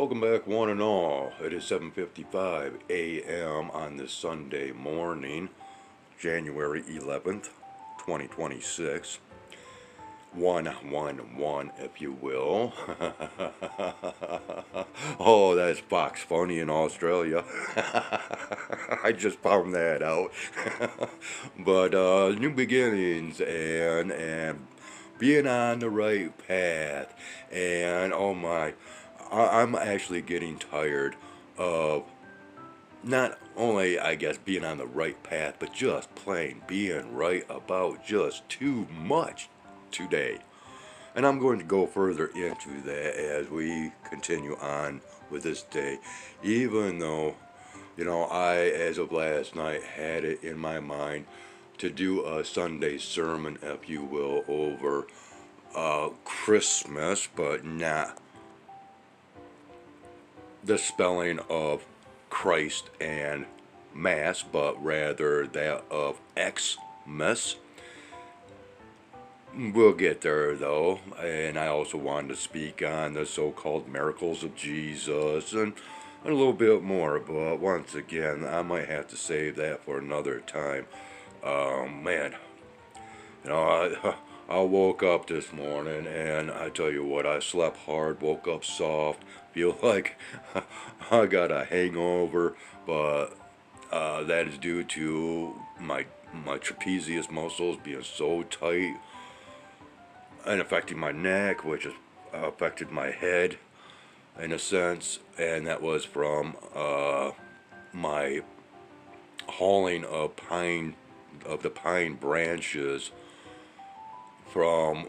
Welcome back, one and all. It is 7:55 a.m. on this Sunday morning, January 11th, 2026. 111, if you will. Oh, that's Fox Funny in Australia. I just found that out. But new beginnings and being on the right path, and oh my, I'm actually getting tired of not only, I guess, being on the right path, but just plain being right about just too much today. And I'm going to go further into that as we continue on with this day, even though, I, as of last night, had it in my mind to do a Sunday sermon, if you will, over Christmas, but not the spelling of Christ and Mass, but rather that of Xmas. We'll get there though, and I also wanted to speak on the so-called miracles of Jesus and a little bit more, but once again, I might have to save that for another time. Man, I woke up this morning and I tell you what, I slept hard, woke up soft, feel like I got a hangover, but that is due to my trapezius muscles being so tight and affecting my neck, which has affected my head in a sense, and that was from my hauling of the pine branches from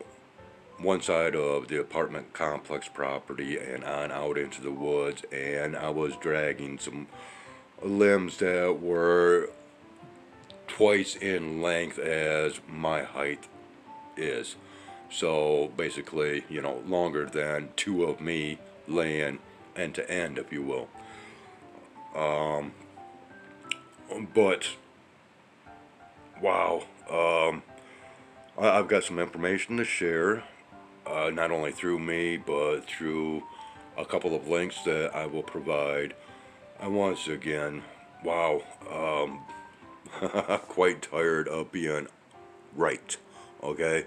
one side of the apartment complex property and on out into the woods, and I was dragging some limbs that were twice in length as my height is. So basically, longer than two of me laying end to end, if you will. But wow, I've got some information to share, not only through me, but through a couple of links that I will provide. And once again, wow, quite tired of being right, okay?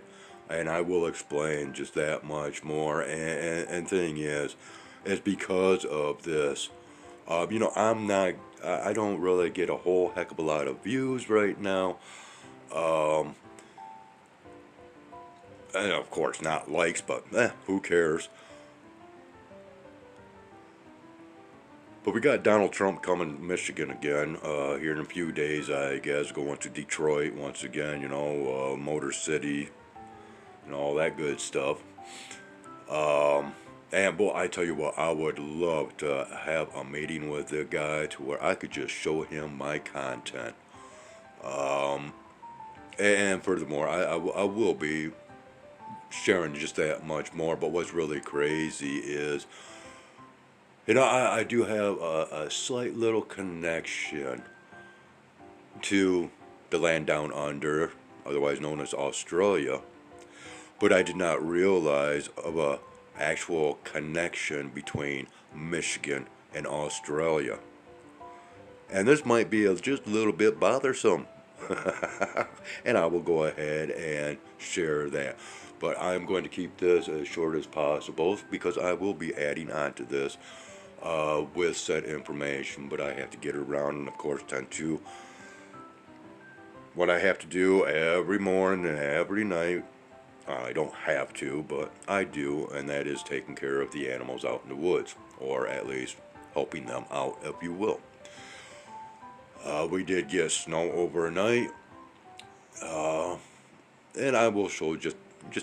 And I will explain just that much more. And thing is, it's because of this. I don't really get a whole heck of a lot of views right now. And of course, not likes, but who cares? But we got Donald Trump coming to Michigan again here in a few days, I guess, going to Detroit once again, Motor City, and all that good stuff. And boy, I tell you what, I would love to have a meeting with the guy to where I could just show him my content. And furthermore, I will be sharing just that much more. But what's really crazy is, I do have a slight little connection to the land down under, otherwise known as Australia. But I did not realize of a actual connection between Michigan and Australia. And this might be just a little bit bothersome. And I will go ahead and share that. But I'm going to keep this as short as possible because I will be adding on to this with said information. But I have to get around and, of course, tend to what I have to do every morning and every night. I don't have to, but I do, and that is taking care of the animals out in the woods, or at least helping them out, if you will. We did get snow overnight, and I will show just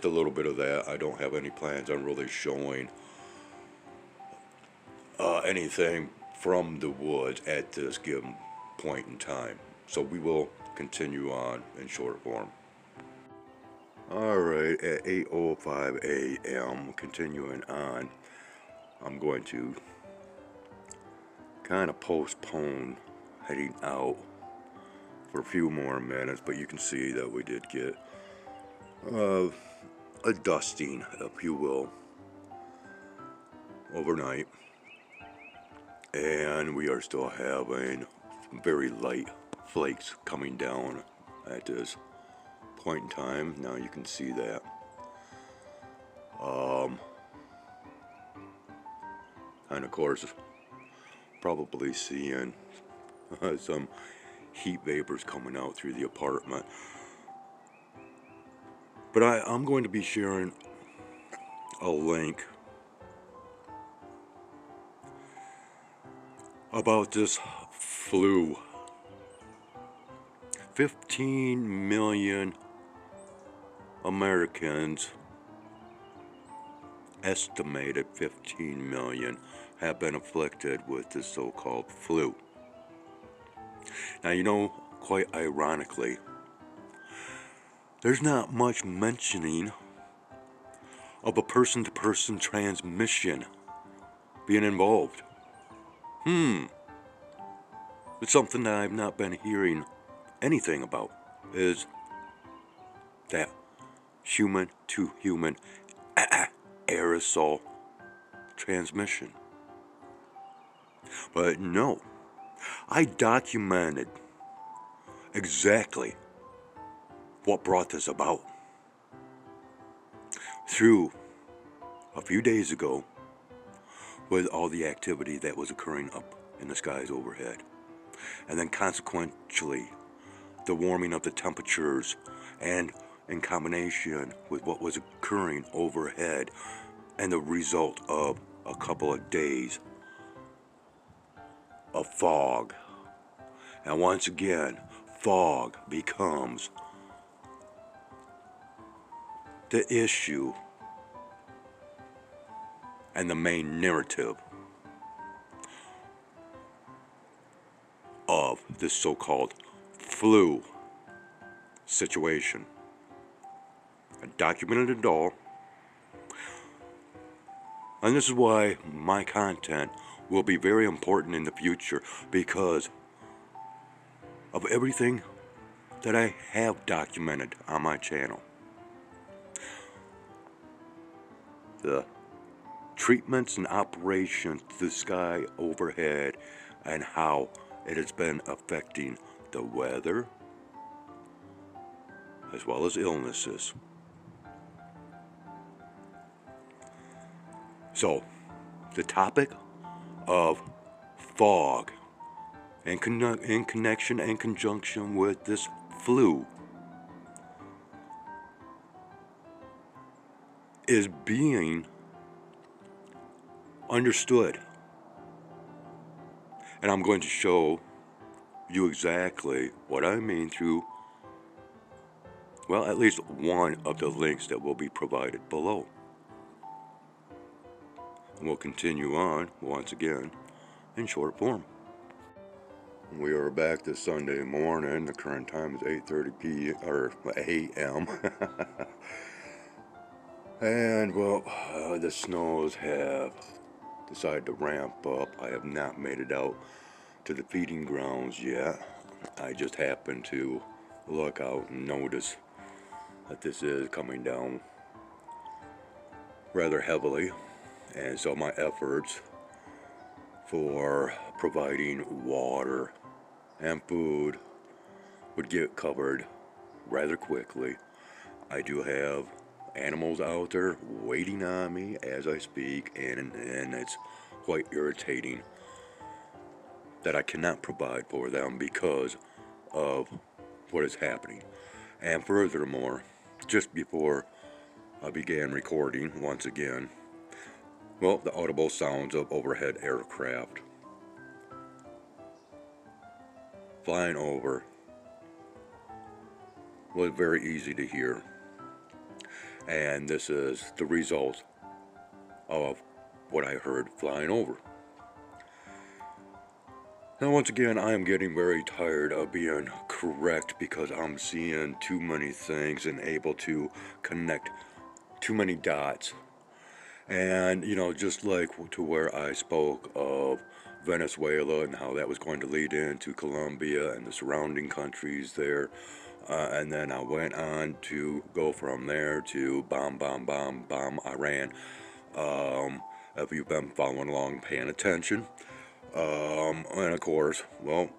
a little bit of that. I don't have any plans on really showing anything from the woods at this given point in time. So we will continue on in short form. Alright, at 8:05 a.m., continuing on, I'm going to kind of postpone heading out for a few more minutes, but you can see that we did get a dusting, if you will, overnight. And we are still having very light flakes coming down at this point in time. Now you can see that. And of course, probably seeing some heat vapors coming out through the apartment. But I'm going to be sharing a link about this flu. 15 million Americans, estimated 15 million, have been afflicted with this so-called flu. Now, you know, quite ironically, there's not much mentioning of a person-to-person transmission being involved. It's something that I've not been hearing anything about, is that human-to-human aerosol transmission. But no, I documented exactly what brought this about through a few days ago with all the activity that was occurring up in the skies overhead. And then consequentially, the warming of the temperatures, and in combination with what was occurring overhead, and the result of a couple of days of fog. And once again, fog becomes the issue and the main narrative of this so-called flu situation. I documented it all, and this is why my content will be very important in the future, because of everything that I have documented on my channel. The treatments and operations to the sky overhead, and how it has been affecting the weather as well as illnesses. So, the topic of fog in connection and conjunction with this flu is being understood. And I'm going to show you exactly what I mean through, well, at least one of the links that will be provided below. And we'll continue on once again in short form. We are back this Sunday morning. The current time is 8:30 p.m. or a.m. And well, the snows have decided to ramp up. I have not made it out to the feeding grounds yet. I just happened to look out and notice that this is coming down rather heavily, and so my efforts for providing water and food would get covered rather quickly. I do have animals out there waiting on me as I speak, and it's quite irritating that I cannot provide for them because of what is happening. And furthermore, just before I began recording once again, well, the audible sounds of overhead aircraft flying over was very easy to hear. And this is the result of what I heard flying over. Now, once again, I am getting very tired of being correct, because I'm seeing too many things and able to connect too many dots. And, you know, just like to where I spoke of Venezuela and how that was going to lead into Colombia and the surrounding countries there. And then I went on to go from there to bomb Iran. If you've been following along, paying attention. And of course, well,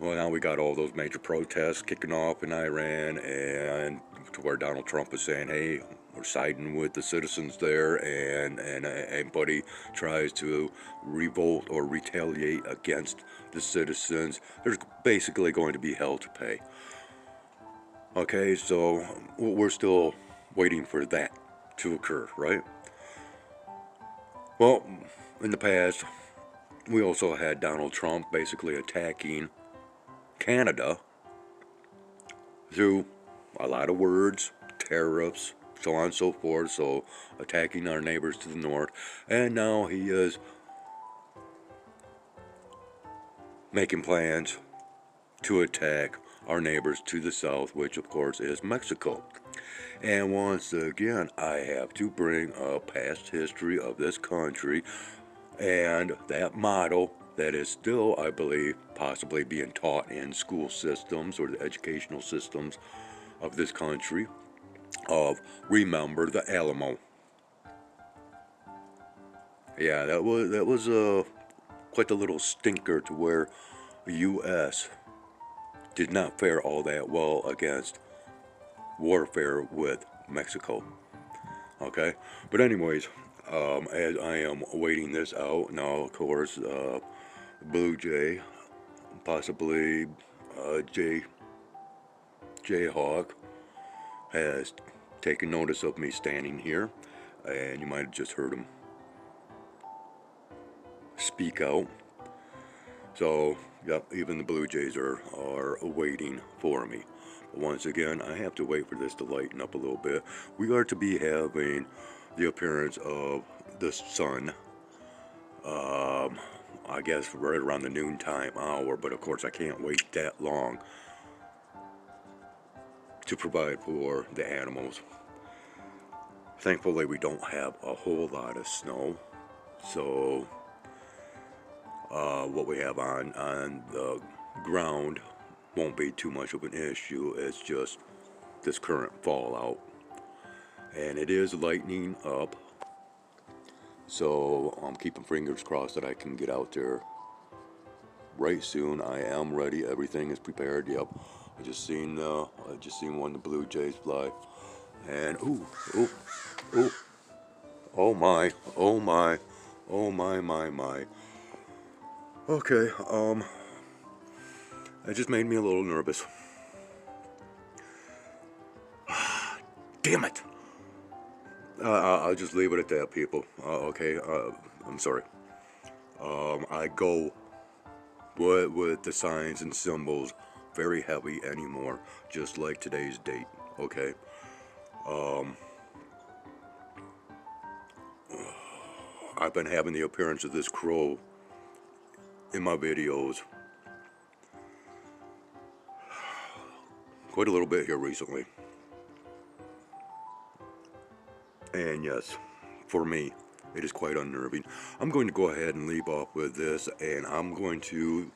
now we got all those major protests kicking off in Iran, and to where Donald Trump is saying, "Hey, we're siding with the citizens there," and anybody tries to revolt or retaliate against the citizens, there's basically going to be hell to pay. Okay, so we're still waiting for that to occur, right? Well, in the past, we also had Donald Trump basically attacking Canada through a lot of words, tariffs, so on and so forth, so attacking our neighbors to the north, and now he is making plans to attack our neighbors to the south, which of course is Mexico. And once again, I have to bring up past history of this country and that motto that is still, I believe, possibly being taught in school systems or the educational systems of this country of remember the Alamo. Yeah, that was quite a little stinker to where the U.S. did not fare all that well against warfare with Mexico. Okay, but anyways, as I am waiting this out now, of course, Blue Jay, possibly Jayhawk, has taken notice of me standing here, and you might have just heard him speak out. So, yep, even the Blue Jays are waiting for me. But once again, I have to wait for this to lighten up a little bit. We are to be having the appearance of the sun, I guess right around the noontime hour, but of course I can't wait that long to provide for the animals. Thankfully, we don't have a whole lot of snow, so what we have on the ground won't be too much of an issue. It's just this current fallout, and it is lightening up, so I'm keeping fingers crossed that I can get out there right soon. I am ready. Everything is prepared. Yep. I just seen one of the Blue Jays fly, and ooh, oh my, oh my, oh my. Okay, that just made me a little nervous. Damn it! I'll just leave it at that, people. Okay, I'm sorry. I go with the signs and symbols very heavy anymore, just like today's date. Okay. I've been having the appearance of this crow in my videos quite a little bit here recently. And yes, for me, it is quite unnerving. I'm going to go ahead and leave off with this, and I'm going to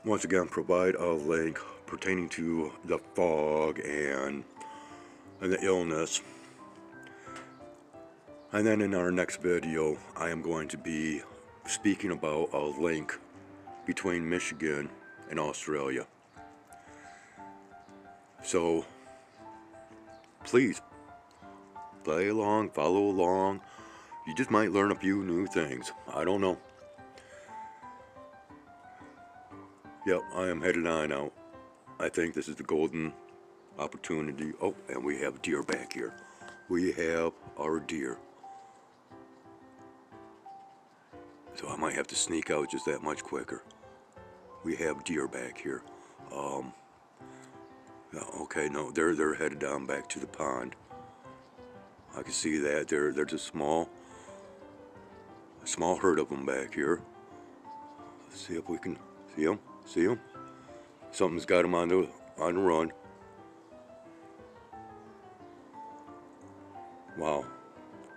once again provide a link pertaining to the fog and the illness. And then in our next video, I am going to be speaking about a link between Michigan and Australia. So please play along, follow along. You just might learn a few new things. I don't know. Yep, I am headed on out. I think this is the golden opportunity. Oh, and we have deer back here. We have our deer. So I might have to sneak out just that much quicker. We have deer back here. Okay, no, they're headed down back to the pond. I can see that there's a small herd of them back here. Let's see if we can see them. See them? Something's got them on the run. Wow,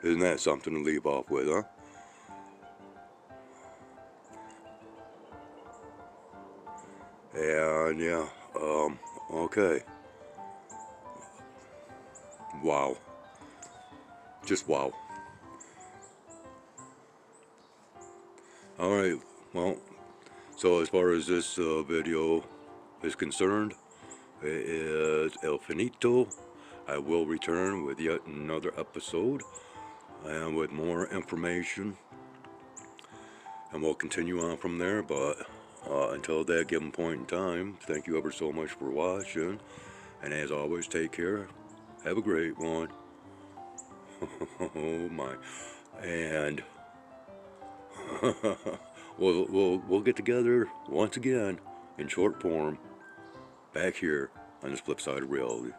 isn't that something to leave off with, huh? And yeah, okay. Wow. Just wow. Alright, well, so as far as this video is concerned, it is El Finito. I will return with yet another episode and with more information, and we'll continue on from there. But until that given point in time, thank you ever so much for watching, and as always, take care. Have a great one. Oh my. And we'll get together once again in short form back here on this flip side of reality.